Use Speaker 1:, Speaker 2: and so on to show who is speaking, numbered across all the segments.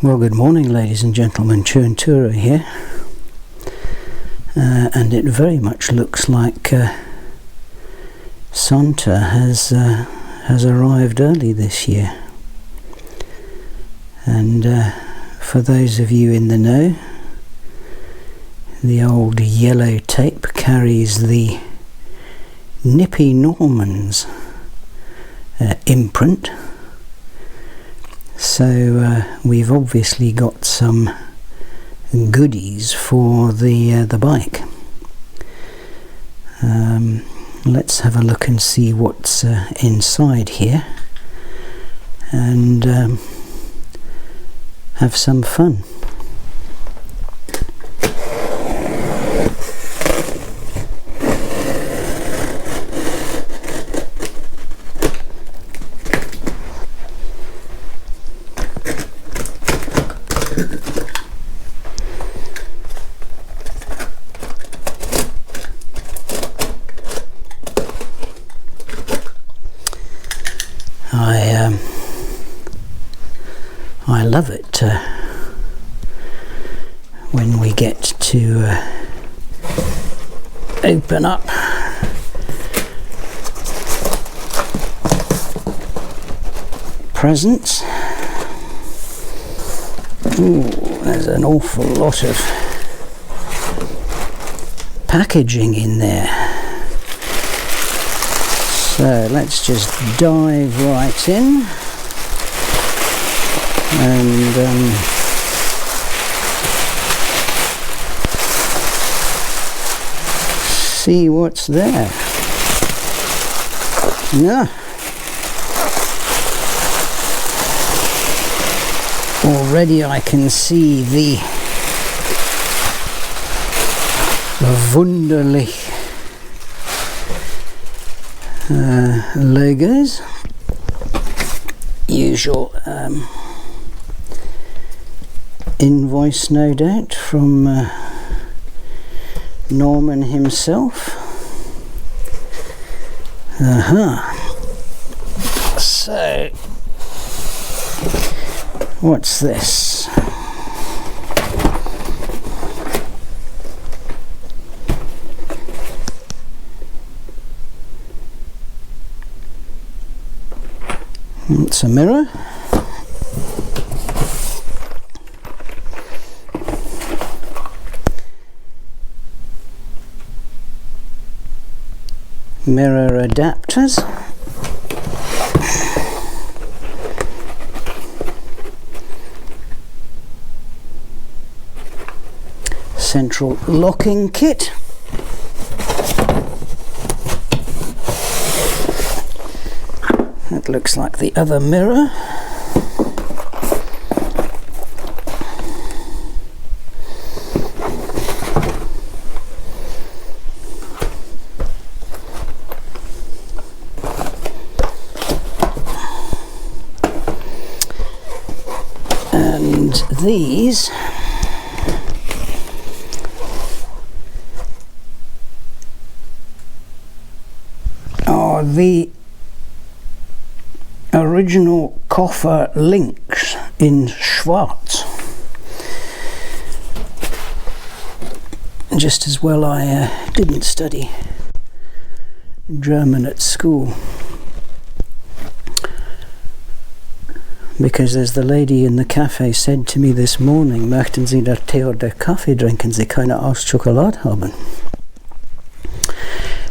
Speaker 1: Well, good morning, ladies and gentlemen. Churntura here, and it very much looks like Santa has arrived early this year. And for those of you in the know, the old yellow tape carries the Nippy Norman's imprint. So we've obviously got some goodies for the bike. Let's have a look and see what's inside here, and have some fun. I love it when we get to open up presents. Ooh, there's an awful lot of packaging in there. So let's just dive right in and see what's there. Yeah. Already I can see the wunderlich logos. Usual invoice, no doubt, from Norman himself. So, what's this? It's a mirror. Mirror adapters. Central locking kit. That looks like the other mirror. And these are the original coffer links in Schwarz. Just as well I didn't study German at school, because as the lady in the cafe said to me this morning, möchten Sie der Tee oder Kaffee trinken Sie keine aus Schokolade haben?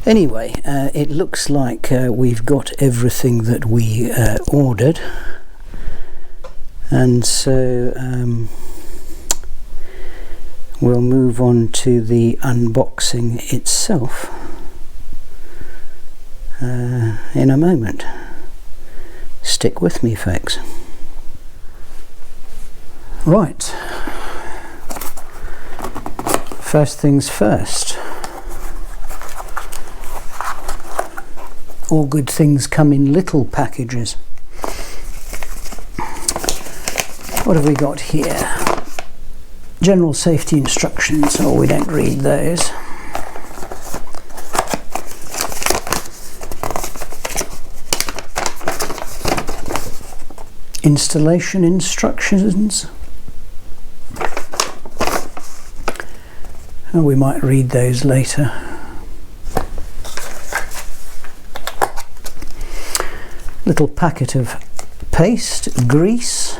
Speaker 1: Anyway, it looks like we've got everything that we ordered, and so we'll move on to the unboxing itself in a moment. Stick with me, folks. Right, first things first. All good things come in little packages. What have we got here? General safety instructions. Oh, we don't read those. Installation instructions. We might read those later. Little packet of paste, grease,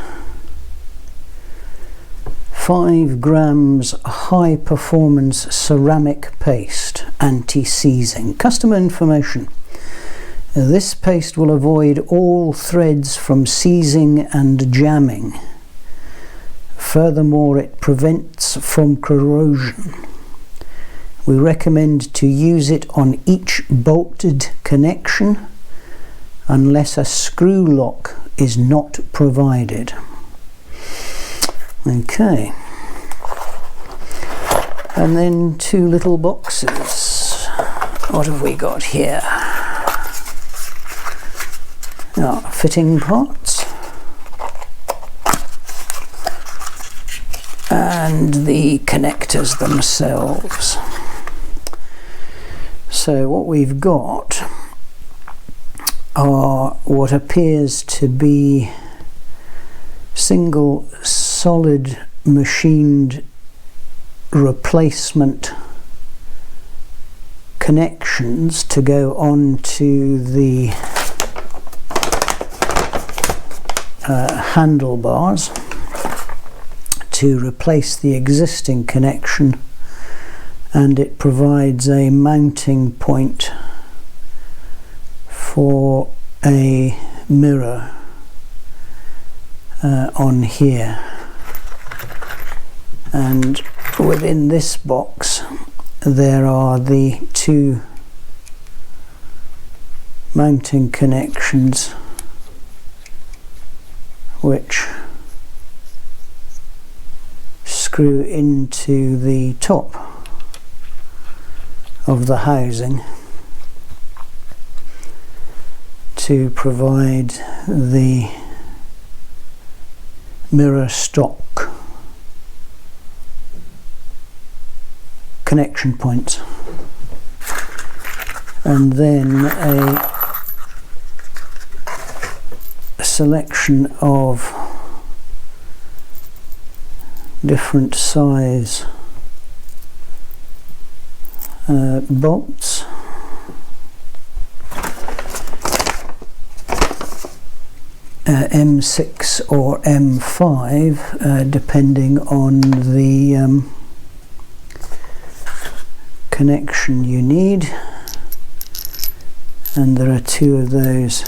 Speaker 1: 5 grams high performance ceramic paste, anti-seizing. Customer information. This paste will avoid all threads from seizing and jamming. Furthermore, it prevents from corrosion. We recommend to use it on each bolted connection unless a screw lock is not provided. Okay. And then 2 little boxes. What have we got here? Fitting parts. And the connectors themselves. So what we've got are what appears to be single solid machined replacement connections to go onto the handlebars to replace the existing connection, and it provides a mounting point for a mirror on here. And within this box there are the 2 mounting connections which screw into the top of the housing to provide the mirror stock connection points, and then a selection of different size bolts, M6 or M5 depending on the connection you need, and there are 2 of those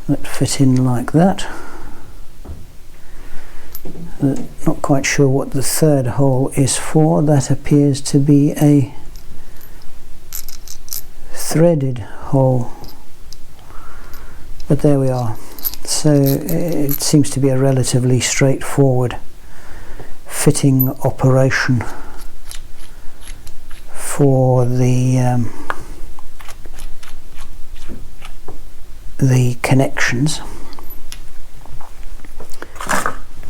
Speaker 1: that fit in like that. Not quite sure what the 3rd hole is for. That appears to be a threaded hole, but there we are. So it seems to be a relatively straightforward fitting operation for the connections.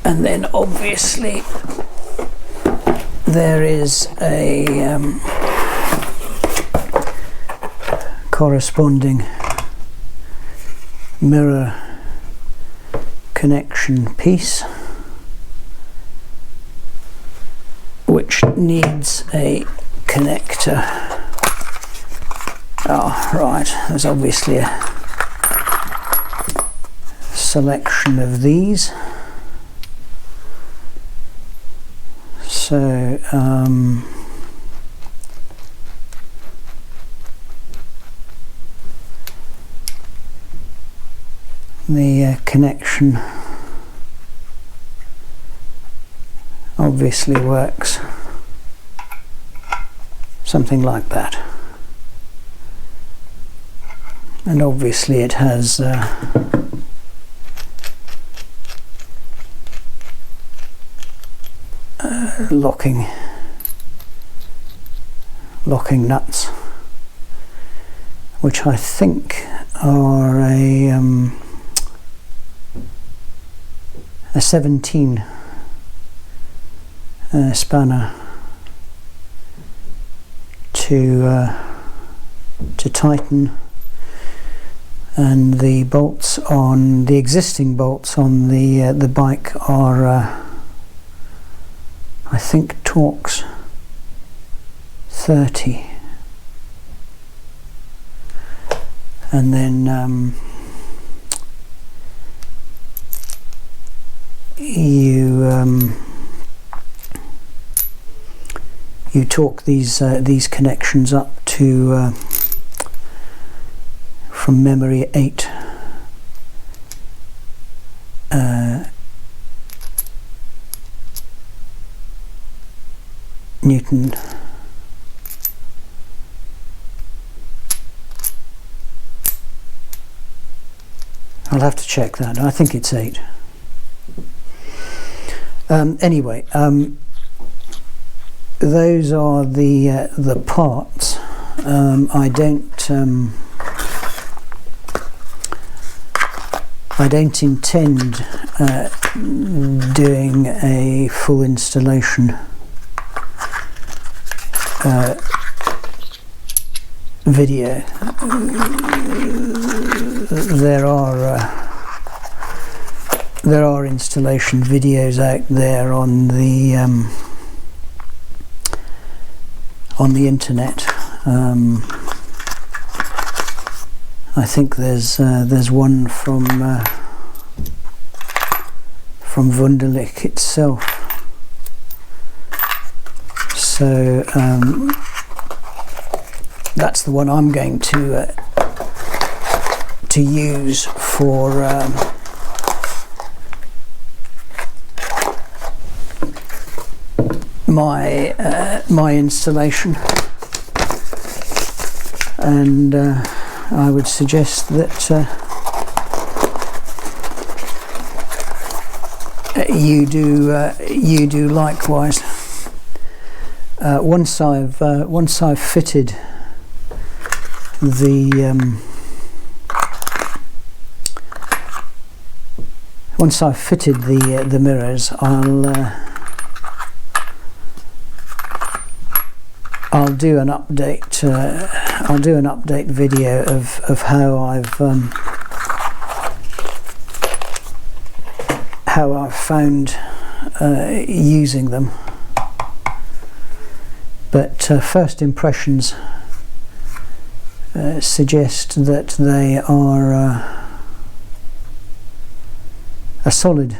Speaker 1: And then obviously there is a corresponding mirror connection piece which needs a connector. Oh, right, there's obviously a selection of these. So the connection obviously works something like that, and obviously it has locking nuts, which I think are a 17 spanner to tighten, and the bolts on the existing bolts on the bike are I think Torx R1200RT. And then you torque these connections up to from memory 8 Newton. I'll have to check that. I think it's 8. Anyway, those are the parts. I don't intend doing a full installation video. There are installation videos out there on the internet. I think there's one from Wunderlich itself. So that's the one I'm going to use for my installation, and I would suggest that you do likewise. Once I've fitted the mirrors, I'll do an update. I'll do an update video of how I've found using them. But first impressions suggest that they are a solid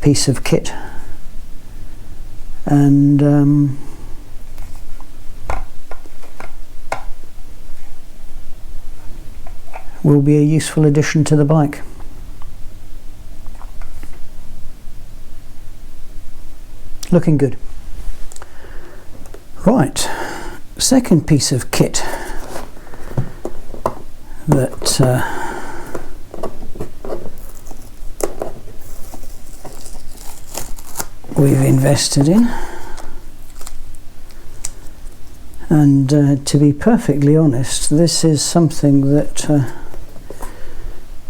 Speaker 1: piece of kit, and will be a useful addition to the bike. Looking good. Right, second piece of kit that we've invested in, and to be perfectly honest, this is something that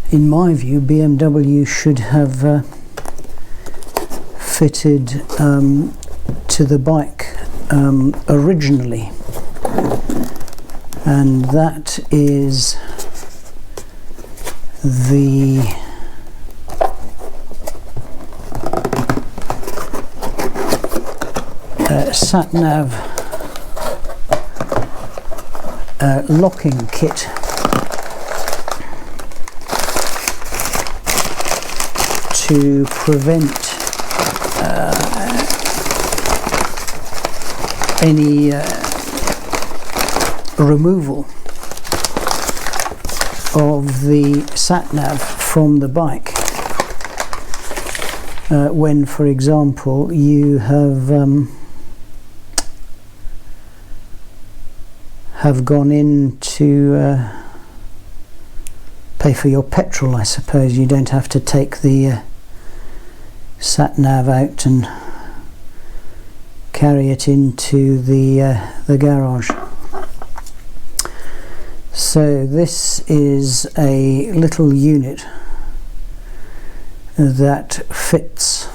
Speaker 1: in my view BMW should have fitted to the bike originally, and that is the sat-nav locking kit. To prevent any removal of the sat-nav from the bike when, for example, you have gone in to pay for your petrol. I suppose you don't have to take the sat-nav out and carry it into the garage. So this is a little unit that fits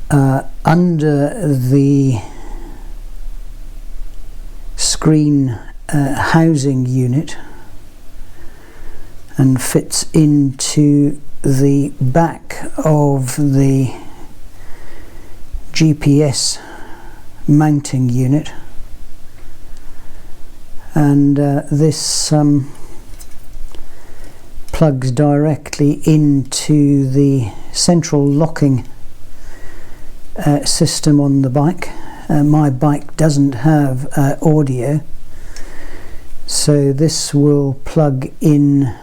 Speaker 1: under the screen housing unit and fits into the back of the GPS mounting unit, and this plugs directly into the central locking system on the bike. My bike doesn't have audio, so this will plug in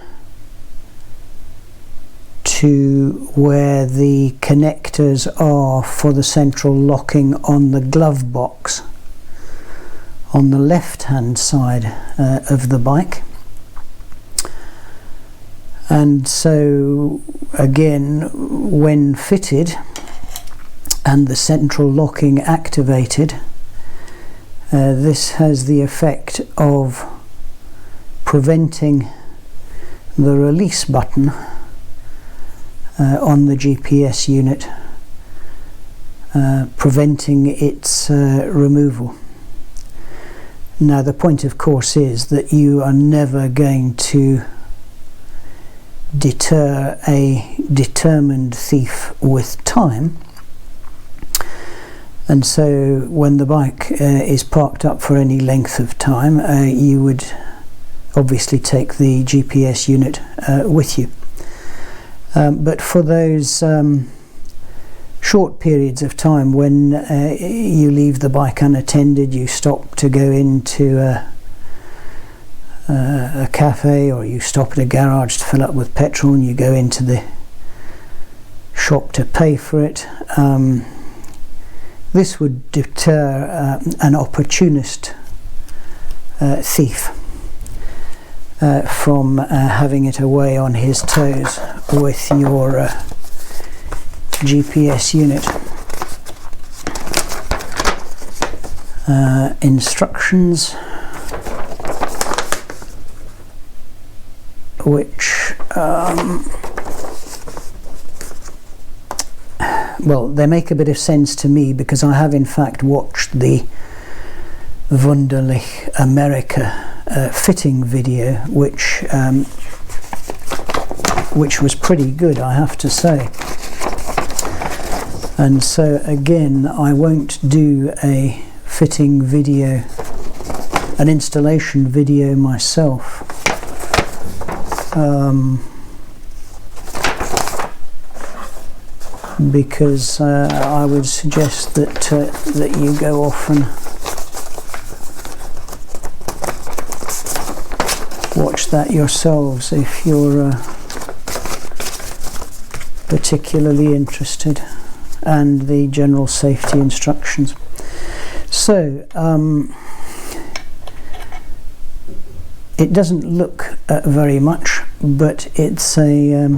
Speaker 1: to where the connectors are for the central locking on the glove box on the left hand side of the bike. And so again, when fitted and the central locking activated, this has the effect of preventing the release button on the GPS unit, preventing its removal. Now the point of course is that you are never going to deter a determined thief with time, and so when the bike is parked up for any length of time, you would obviously take the GPS unit with you. But for those short periods of time when you leave the bike unattended, you stop to go into a cafe, or you stop at a garage to fill up with petrol, and you go into the shop to pay for it, this would deter an opportunist thief from having it away on his toes with your GPS unit. Instructions, which well, they make a bit of sense to me because I have in fact watched the Wunderlich America fitting video, which was pretty good, I have to say. And so again, I won't do a fitting video, an installation video myself, because I would suggest that you go off and watch that yourselves if you're particularly interested, and the general safety instructions. So it doesn't look very much, but it's a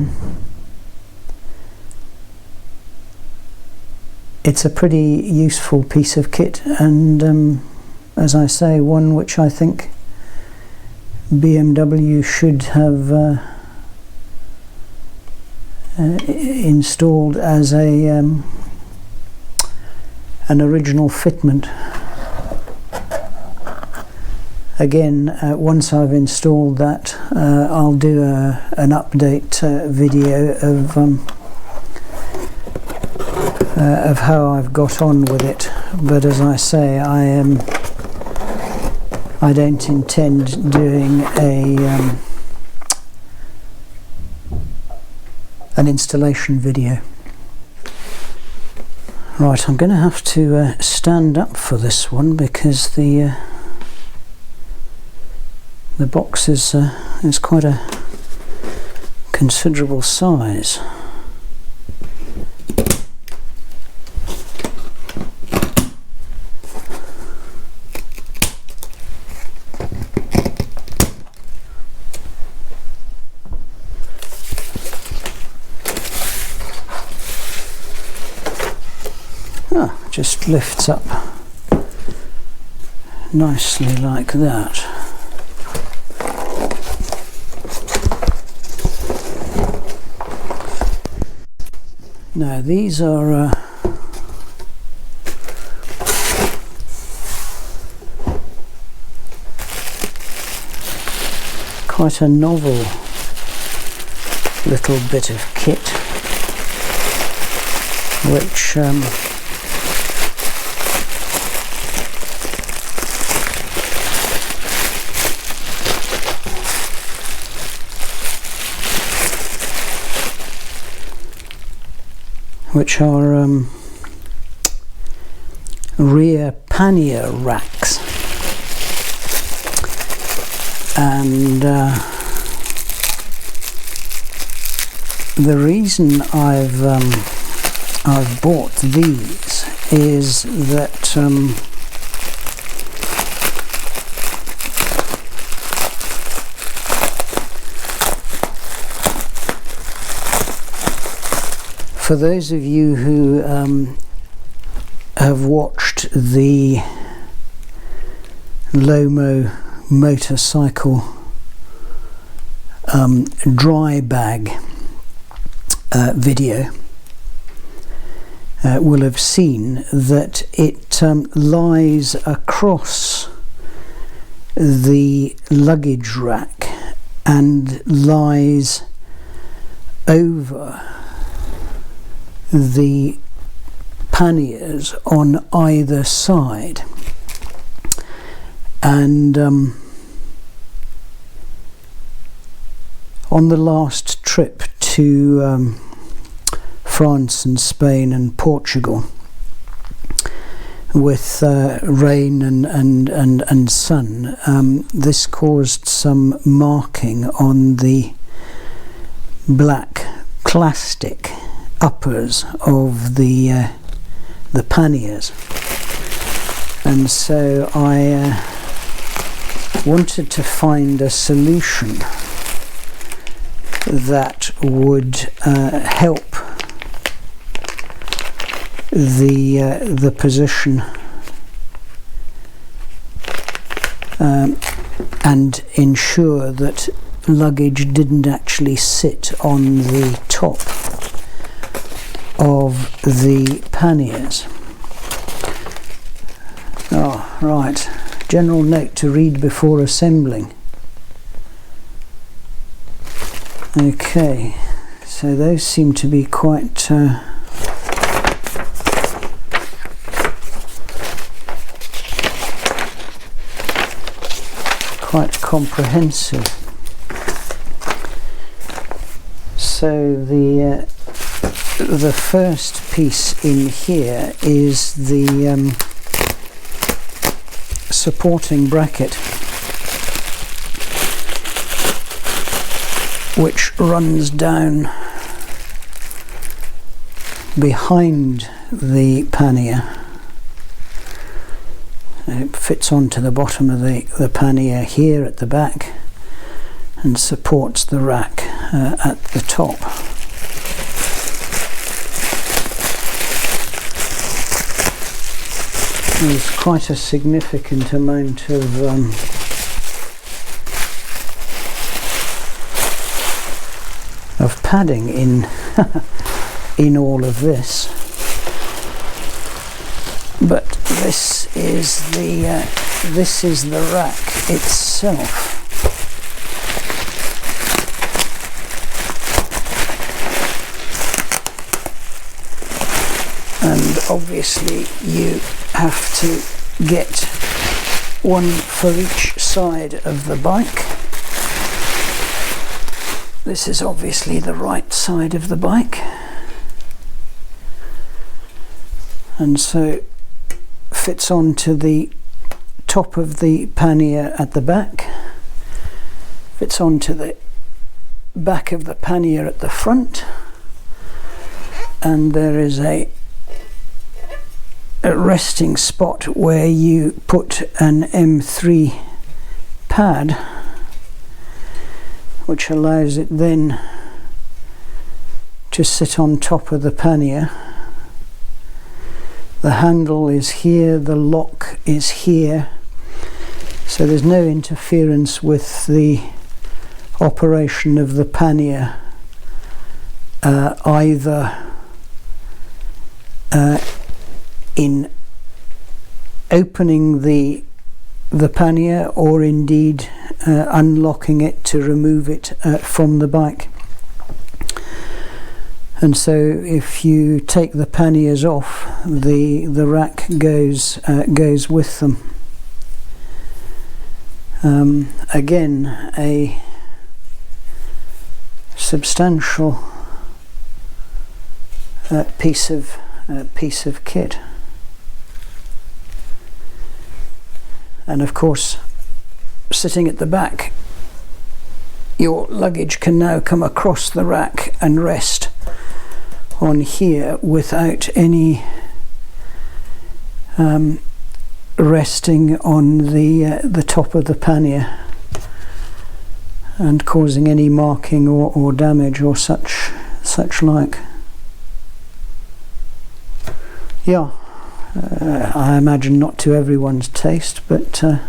Speaker 1: pretty useful piece of kit, and as I say, one which I think BMW should have installed as an original fitment. Again, once I've installed that, I'll do an update video of how I've got on with it. But as I say, I don't intend doing an installation video. Right, I'm going to have to stand up for this one because the box is quite a considerable size. Just lifts up nicely like that. Now these are quite a novel little bit of kit, which which are rear pannier racks, and the reason I've bought these is that for those of you who have watched the Lomo motorcycle dry bag video, will have seen that it lies across the luggage rack and lies over the panniers on either side, and on the last trip to France and Spain and Portugal with rain and sun, this caused some marking on the black plastic uppers of the panniers, and so I wanted to find a solution that would help the position and ensure that luggage didn't actually sit on the top of the panniers. Oh, right. General note to read before assembling. Okay, so those seem to be quite quite comprehensive. So the first piece in here is the supporting bracket, which runs down behind the pannier. It fits onto the bottom of the pannier here at the back and supports the rack at the top. There's quite a significant amount of padding in in all of this, but this is the rack itself. And obviously you have to get one for each side of the bike. This is obviously the right side of the bike, and so fits onto the top of the pannier at the back, fits onto the back of the pannier at the front, and there is a resting spot where you put an M3 pad, which allows it then to sit on top of the pannier. The handle is here, the lock is here, so there's no interference with the operation of the pannier, either in opening the pannier or indeed unlocking it to remove it from the bike. And so if you take the panniers off, the rack goes with them. Again, a piece of kit. And of course, sitting at the back, your luggage can now come across the rack and rest on here without any resting on the top of the pannier and causing any marking or damage or such like. Yeah, I imagine not to everyone's taste, but to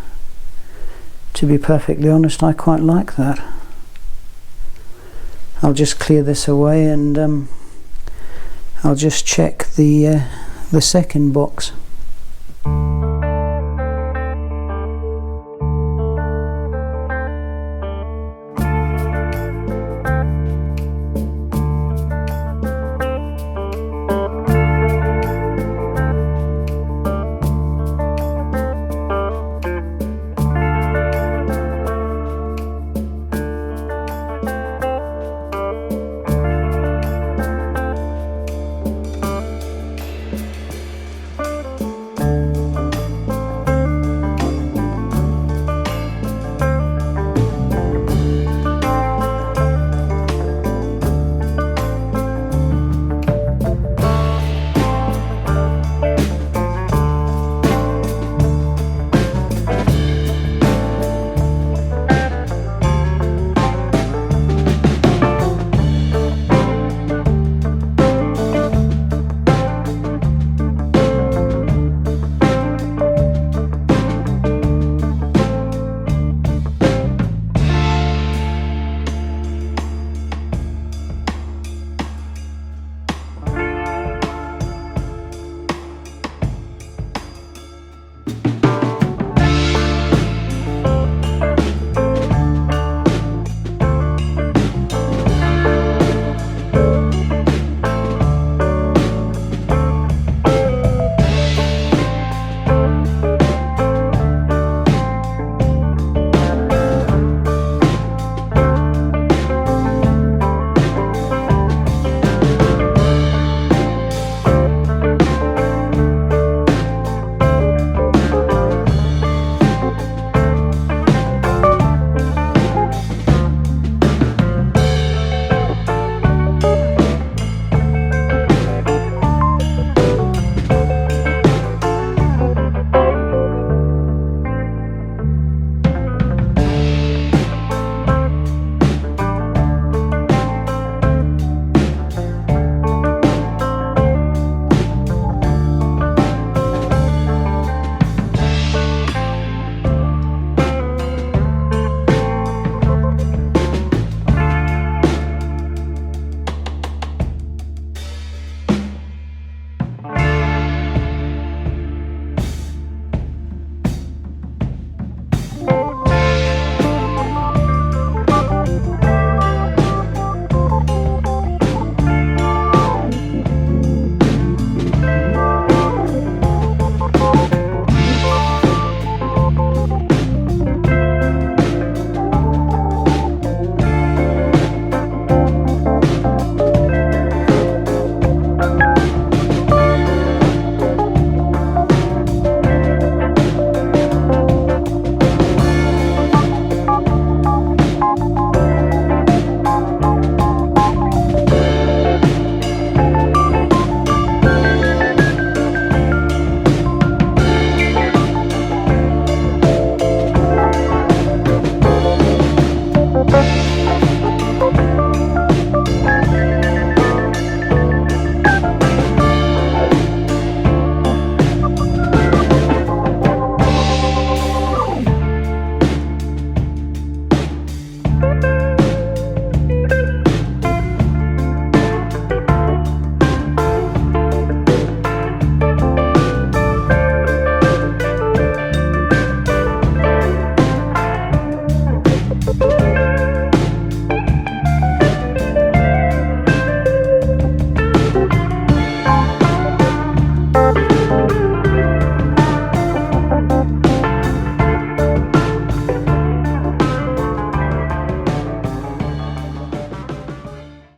Speaker 1: be perfectly honest, I quite like that. I'll just clear this away and I'll just check the second box.